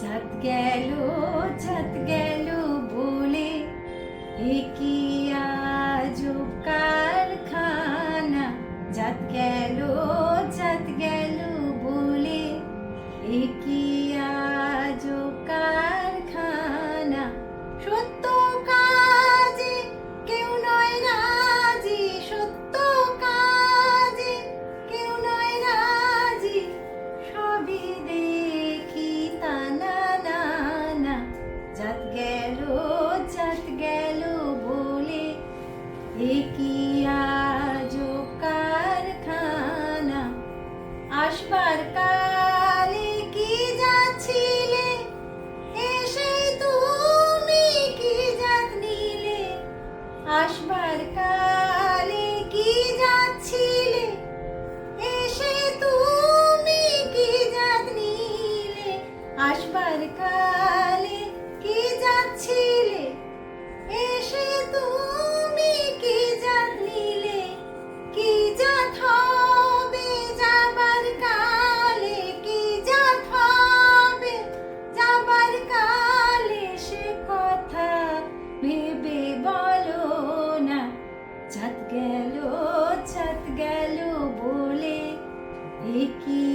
চাঁদ গেল বলে এ কি আজব কারখানা। চাঁদ গেল বলে এ কি আজব কারখানা। সত্য কাজে কেউ নয় রাজি, সত্য কাজে কেউ নয় রাজি, সবই দেখি তা না না না। চাঁদ গেল বলে এ কি আজব কারখানা। আসবার কালে কি যাচ্ছিলে, এসে তুমি কি জাত নিলে। আসবার কালে কি যাচ্ছিলে, এসে তুমি কি জাত নিলে। আসবার কালে কি যাচ্ছিলে, এসে তুমি কি জাত নিলে। কি জাত হবে যাবার কালে, কি জাত হবে যাবার কালে, সে কথা ভেবে বলো না। চাঁদ গেল বলে এ কি